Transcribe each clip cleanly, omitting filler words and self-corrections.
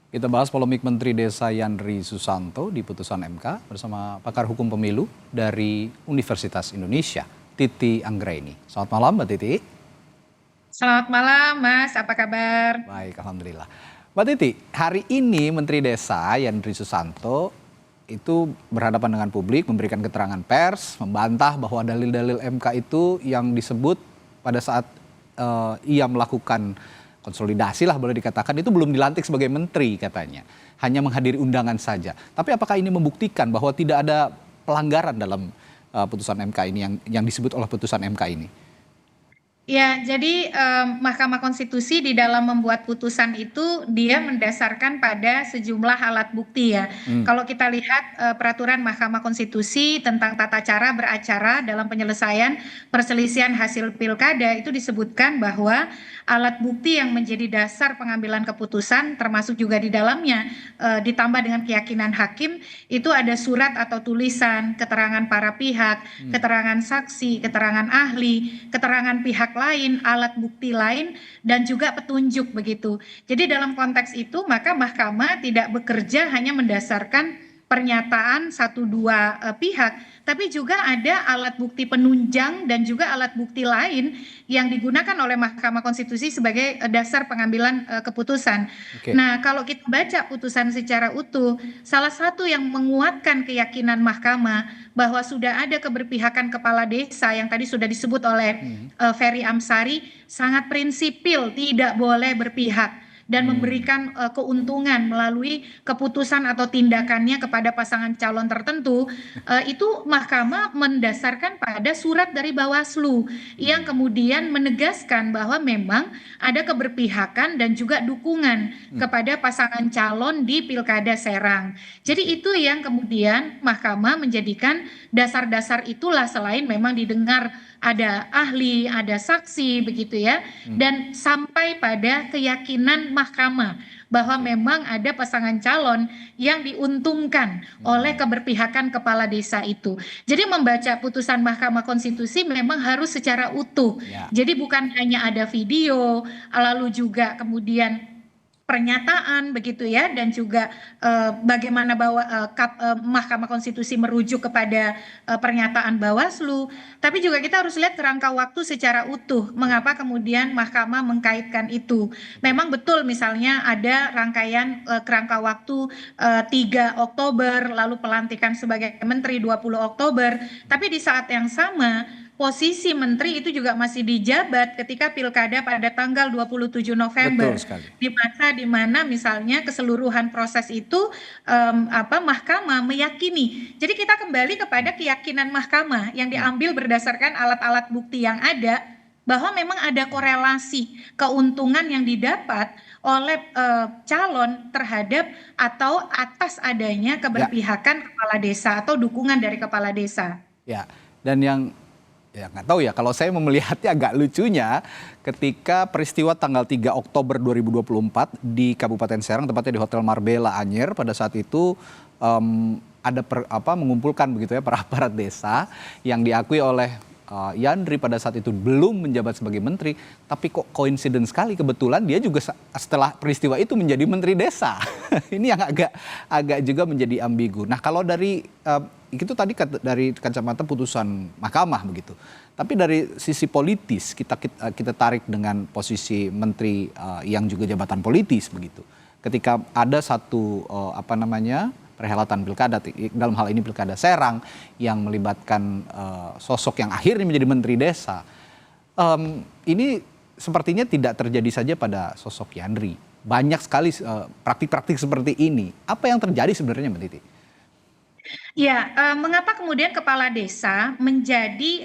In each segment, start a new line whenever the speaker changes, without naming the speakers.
Kita bahas polemik Menteri Desa Yandri Susanto di putusan MK bersama pakar hukum pemilu dari Universitas Indonesia, Titi Anggraini. Selamat malam Mbak Titi.
Selamat malam Mas, apa kabar?
Baik, Alhamdulillah. Mbak Titi, hari ini Menteri Desa Yandri Susanto itu berhadapan dengan publik, memberikan keterangan pers, membantah bahwa dalil-dalil MK itu yang disebut pada saat ia melakukan konsolidasi lah boleh dikatakan itu belum dilantik sebagai menteri katanya. Hanya menghadiri undangan saja. Tapi apakah ini membuktikan bahwa tidak ada pelanggaran dalam putusan MK ini yang disebut oleh putusan MK ini?
Ya, jadi Mahkamah Konstitusi di dalam membuat putusan itu dia mendasarkan pada sejumlah alat bukti ya. Kalau kita lihat peraturan Mahkamah Konstitusi tentang tata cara beracara dalam penyelesaian perselisihan hasil pilkada itu disebutkan bahwa alat bukti yang menjadi dasar pengambilan keputusan termasuk juga di dalamnya ditambah dengan keyakinan hakim itu ada surat atau tulisan, keterangan para pihak, keterangan saksi, keterangan ahli, keterangan pihak lain, alat bukti lain, dan juga petunjuk begitu. Jadi dalam konteks itu maka mahkamah tidak bekerja hanya mendasarkan pernyataan satu dua pihak, tapi juga ada alat bukti penunjang dan juga alat bukti lain yang digunakan oleh Mahkamah Konstitusi sebagai dasar pengambilan keputusan.
Oke.
Nah, kalau kita baca putusan secara utuh, salah satu yang menguatkan keyakinan mahkamah bahwa sudah ada keberpihakan kepala desa yang tadi sudah disebut oleh Ferry Amsari sangat prinsipil tidak boleh berpihak dan memberikan keuntungan melalui keputusan atau tindakannya kepada pasangan calon tertentu, itu mahkamah mendasarkan pada surat dari Bawaslu yang kemudian menegaskan bahwa memang ada keberpihakan dan juga dukungan kepada pasangan calon di Pilkada Serang. Jadi itu yang kemudian mahkamah menjadikan dasar-dasar itulah selain memang didengar ada ahli, ada saksi begitu ya, dan sampai pada keyakinan mahkamah bahwa memang ada pasangan calon yang diuntungkan oleh keberpihakan kepala desa itu. Jadi membaca putusan Mahkamah Konstitusi memang harus secara utuh.
Ya.
Jadi bukan hanya ada video, lalu juga kemudian pernyataan begitu ya, dan juga bagaimana bahwa Mahkamah Konstitusi merujuk kepada pernyataan Bawaslu, tapi juga kita harus lihat kerangka waktu secara utuh. Mengapa kemudian Mahkamah mengkaitkan itu? Memang betul misalnya ada rangkaian kerangka waktu 3 Oktober, lalu pelantikan sebagai menteri 20 Oktober, tapi di saat yang sama posisi menteri itu juga masih dijabat ketika pilkada pada tanggal 27 November.
Betul sekali.
Di masa di mana misalnya keseluruhan proses itu mahkamah meyakini. Jadi kita kembali kepada keyakinan mahkamah yang diambil berdasarkan alat-alat bukti yang ada bahwa memang ada korelasi keuntungan yang didapat oleh calon terhadap atau atas adanya keberpihakan kepala desa atau dukungan dari kepala desa.
Ya, dan yang ya nggak tahu ya, kalau saya melihatnya agak lucunya ketika peristiwa tanggal 3 Oktober 2024 di Kabupaten Serang, tepatnya di Hotel Marbella Anyer, pada saat itu ada mengumpulkan begitu ya para aparat desa yang diakui oleh Yandri pada saat itu belum menjabat sebagai menteri, tapi kok coincidence sekali kebetulan dia juga setelah peristiwa itu menjadi menteri desa. Ini yang agak juga menjadi ambigu. Nah, kalau dari itu tadi dari kacamata putusan mahkamah begitu. Tapi dari sisi politis kita tarik dengan posisi menteri yang juga jabatan politis begitu. Ketika ada satu perhelatan pilkada, dalam hal ini pilkada Serang yang melibatkan sosok yang akhirnya menjadi menteri desa. Ini sepertinya tidak terjadi saja pada sosok Yandri. Banyak sekali praktik-praktik seperti ini. Apa yang terjadi sebenarnya Mbak Titi?
Ya, mengapa kemudian kepala desa menjadi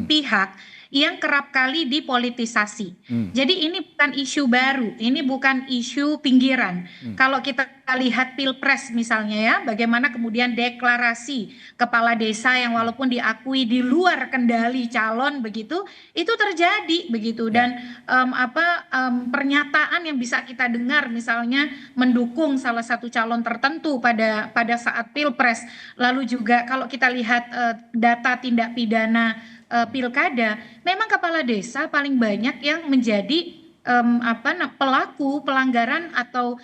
pihak yang kerap kali dipolitisasi? Jadi ini bukan isu baru, ini bukan isu pinggiran. Kalau kita lihat Pilpres misalnya ya, bagaimana kemudian deklarasi kepala desa yang walaupun diakui di luar kendali calon begitu, itu terjadi begitu. Dan pernyataan yang bisa kita dengar misalnya mendukung salah satu calon tertentu pada saat Pilpres. Lalu juga kalau kita lihat data tindak pidana pilkada, memang kepala desa paling banyak yang menjadi pelaku pelanggaran atau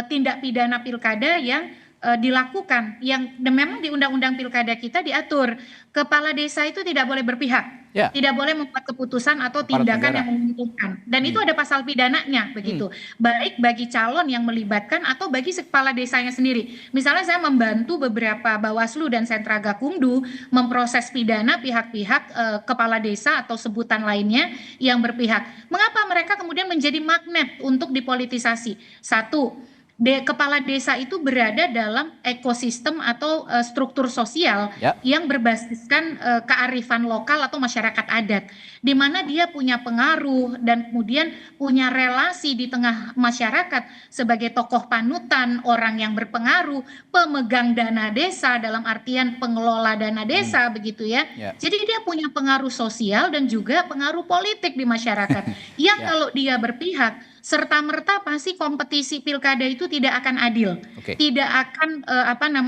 tindak pidana pilkada yang dilakukan, yang memang di undang-undang pilkada kita diatur kepala desa itu tidak boleh berpihak,
Ya,
tidak boleh membuat keputusan atau
aparat
tindakan
negara.
yang menguntungkan, dan itu ada pasal pidananya begitu, baik bagi calon yang melibatkan atau bagi kepala desanya sendiri. Misalnya saya membantu beberapa Bawaslu dan Sentra Gakumdu memproses pidana pihak-pihak kepala desa atau sebutan lainnya yang berpihak. Mengapa mereka kemudian menjadi magnet untuk dipolitisasi? Satu, kepala desa itu berada dalam ekosistem atau struktur sosial
Ya,
yang berbasiskan kearifan lokal atau masyarakat adat, di mana dia punya pengaruh dan kemudian punya relasi di tengah masyarakat sebagai tokoh panutan, orang yang berpengaruh, pemegang dana desa dalam artian pengelola dana desa begitu ya.
ya,
Jadi dia punya pengaruh sosial dan juga pengaruh politik di masyarakat. Yang
ya.
kalau dia berpihak serta-merta pasti kompetisi pilkada itu tidak akan adil,
Oke.
tidak akan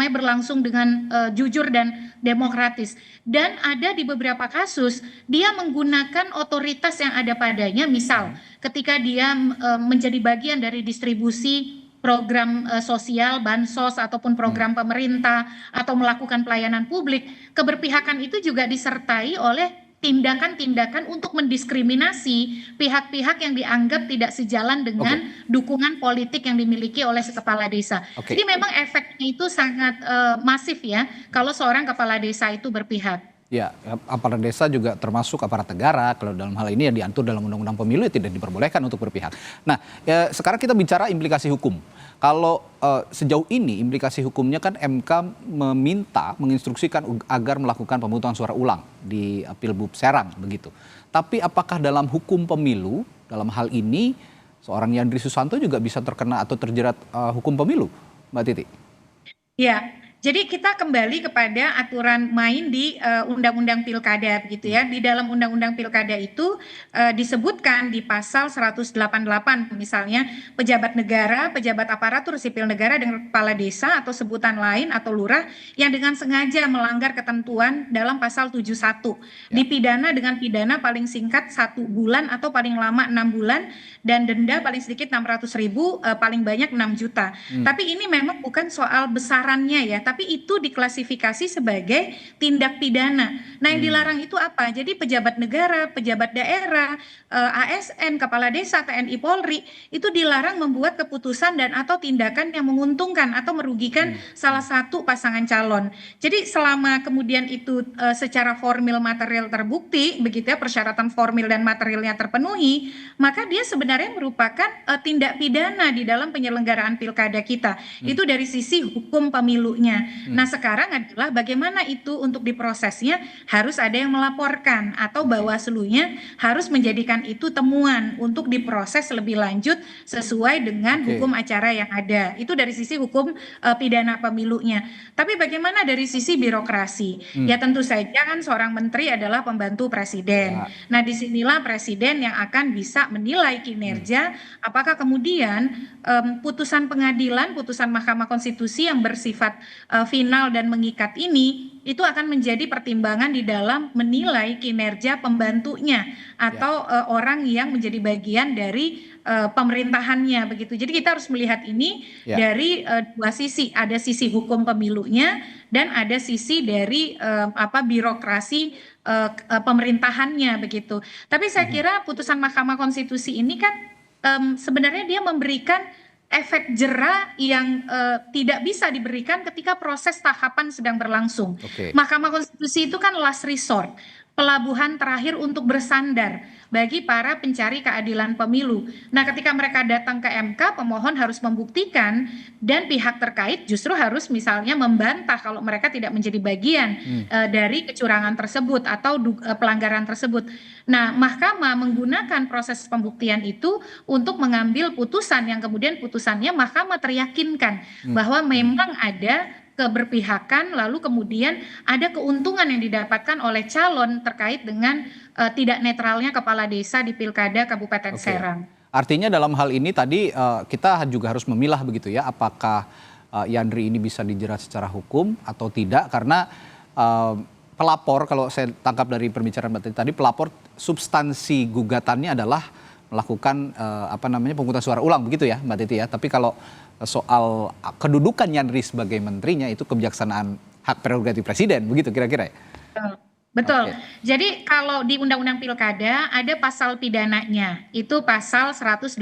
berlangsung dengan jujur dan demokratis. Dan ada di beberapa kasus dia menggunakan otoritas yang ada padanya, misal ketika dia menjadi bagian dari distribusi program sosial, bansos ataupun program pemerintah atau melakukan pelayanan publik, keberpihakan itu juga disertai oleh tindakan-tindakan untuk mendiskriminasi pihak-pihak yang dianggap tidak sejalan dengan dukungan politik yang dimiliki oleh si kepala desa.
Oke.
Jadi memang efeknya itu sangat masif ya kalau seorang kepala desa itu berpihak.
Ya, aparat desa juga termasuk aparat negara. Kalau dalam hal ini yang diatur dalam Undang-Undang Pemilu ya tidak diperbolehkan untuk berpihak. Nah, sekarang kita bicara implikasi hukum. Kalau sejauh ini implikasi hukumnya kan MK menginstruksikan agar melakukan pemungutan suara ulang di Pilbub Serang begitu. Tapi apakah dalam hukum pemilu dalam hal ini seorang Yandri Susanto juga bisa terkena atau terjerat hukum pemilu, Mbak Titi?
Ya, jadi kita kembali kepada aturan main di Undang-Undang Pilkada begitu ya. Di dalam Undang-Undang Pilkada itu disebutkan di pasal 188 misalnya pejabat negara, pejabat aparatur sipil negara dengan kepala desa atau sebutan lain atau lurah yang dengan sengaja melanggar ketentuan dalam pasal 71 dipidana dengan pidana paling singkat 1 bulan atau paling lama 6 bulan dan denda paling sedikit 600.000, paling banyak 6 juta. Tapi ini memang bukan soal besarannya ya, tapi itu diklasifikasi sebagai tindak pidana. Nah, yang dilarang itu apa? Jadi pejabat negara, pejabat daerah, ASN, kepala desa, TNI Polri itu dilarang membuat keputusan dan atau tindakan yang menguntungkan atau merugikan salah satu pasangan calon. Jadi selama kemudian itu secara formil material terbukti begitu ya, persyaratan formil dan materialnya terpenuhi, maka dia sebenarnya merupakan tindak pidana di dalam penyelenggaraan pilkada kita. Itu dari sisi hukum pemilunya. Nah, sekarang adalah bagaimana itu untuk diprosesnya harus ada yang melaporkan atau Bawaslu-nya harus menjadikan itu temuan untuk diproses lebih lanjut sesuai dengan hukum acara yang ada. Itu dari sisi hukum pidana pemilunya. Tapi bagaimana dari sisi birokrasi? Ya tentu saja kan seorang menteri adalah pembantu presiden. Nah, disinilah presiden yang akan bisa menilai kinerja apakah kemudian putusan pengadilan, putusan Mahkamah Konstitusi yang bersifat final dan mengikat ini itu akan menjadi pertimbangan di dalam menilai kinerja pembantunya atau orang yang menjadi bagian dari pemerintahannya begitu. Jadi kita harus melihat ini dari dua sisi, ada sisi hukum pemilunya dan ada sisi dari birokrasi pemerintahannya begitu. Tapi saya kira putusan Mahkamah Konstitusi ini kan sebenarnya dia memberikan efek jera yang tidak bisa diberikan ketika proses tahapan sedang berlangsung. Mahkamah Konstitusi itu kan last resort, pelabuhan terakhir untuk bersandar bagi para pencari keadilan pemilu. Nah, ketika mereka datang ke MK, pemohon harus membuktikan dan pihak terkait justru harus misalnya membantah kalau mereka tidak menjadi bagian dari kecurangan tersebut atau pelanggaran tersebut. Nah, mahkamah menggunakan proses pembuktian itu untuk mengambil putusan yang kemudian putusannya mahkamah teryakinkan bahwa memang ada keberpihakan, lalu kemudian ada keuntungan yang didapatkan oleh calon terkait dengan tidak netralnya kepala desa di Pilkada Kabupaten Serang.
Artinya dalam hal ini tadi kita juga harus memilah begitu ya, apakah Yandri ini bisa dijerat secara hukum atau tidak, karena pelapor, kalau saya tangkap dari pembicaraan Mbak tadi, pelapor substansi gugatannya adalah melakukan pemungutan suara ulang begitu ya Mbak Titi ya. Tapi kalau soal kedudukan Yandri sebagai menterinya itu kebijaksanaan hak prerogatif presiden begitu kira-kira ya.
Betul.
Oke.
Jadi kalau di Undang-Undang Pilkada ada pasal pidananya, itu pasal 188.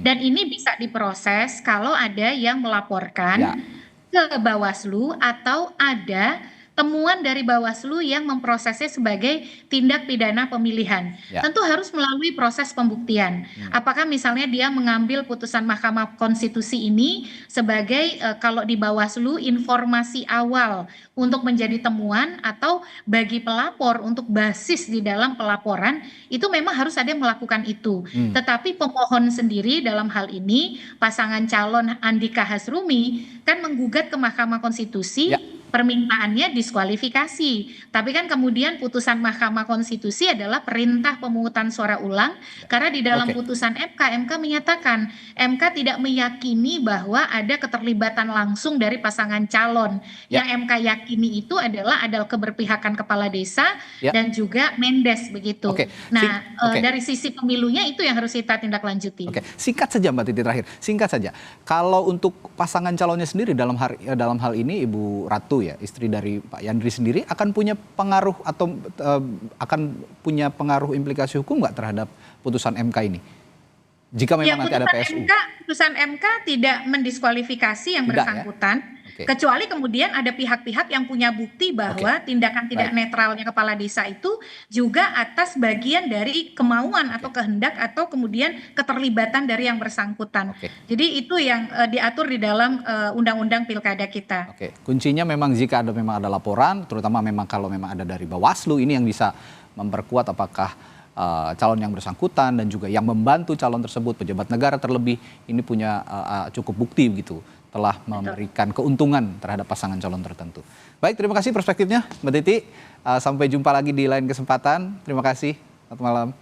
Dan ini bisa diproses kalau ada yang
Ya.
melaporkan ke Bawaslu atau ada temuan dari Bawaslu yang memprosesnya sebagai tindak pidana pemilihan.
Ya.
Tentu harus melalui proses pembuktian. Apakah misalnya dia mengambil putusan Mahkamah Konstitusi ini sebagai kalau di Bawaslu informasi awal untuk menjadi temuan atau bagi pelapor untuk basis di dalam pelaporan, itu memang harus ada yang melakukan itu. Tetapi pemohon sendiri dalam hal ini pasangan calon Andika Hasrumi kan menggugat ke Mahkamah Konstitusi.
Ya.
Permintaannya diskualifikasi. Tapi kan kemudian putusan Mahkamah Konstitusi adalah perintah pemungutan suara ulang karena di dalam
Oke.
putusan MK menyatakan MK tidak meyakini bahwa ada keterlibatan langsung dari pasangan calon.
Ya.
Yang MK yakini itu adalah keberpihakan kepala desa
Ya.
dan juga Mendes begitu.
Oke.
Nah,
Oke.
dari sisi pemilunya itu yang harus kita tindak lanjuti.
Oke, singkat saja Mbak Titi terakhir. Singkat saja. Kalau untuk pasangan calonnya sendiri dalam hal ini Ibu Ratu ya, istri dari Pak Yandri sendiri akan punya pengaruh atau akan punya pengaruh implikasi hukum nggak terhadap putusan MK ini? Jika memang nanti ada PSU.
Putusan MK tidak mendiskualifikasi yang
Tidak,
bersangkutan,
Oke.
kecuali kemudian ada pihak-pihak yang punya bukti bahwa tindakan tidak netralnya kepala desa itu juga atas bagian dari kemauan atau kehendak atau kemudian keterlibatan dari yang bersangkutan.
Oke.
Jadi itu yang diatur di dalam Undang-Undang Pilkada kita.
Oke, kuncinya memang jika memang ada laporan, terutama memang kalau memang ada dari Bawaslu, ini yang bisa memperkuat apakah calon yang bersangkutan dan juga yang membantu calon tersebut, pejabat negara terlebih, ini punya cukup bukti gitu, telah memberikan keuntungan terhadap pasangan calon tertentu. Baik, terima kasih perspektifnya Mbak Titi. Sampai jumpa lagi di lain kesempatan. Terima kasih. Selamat malam.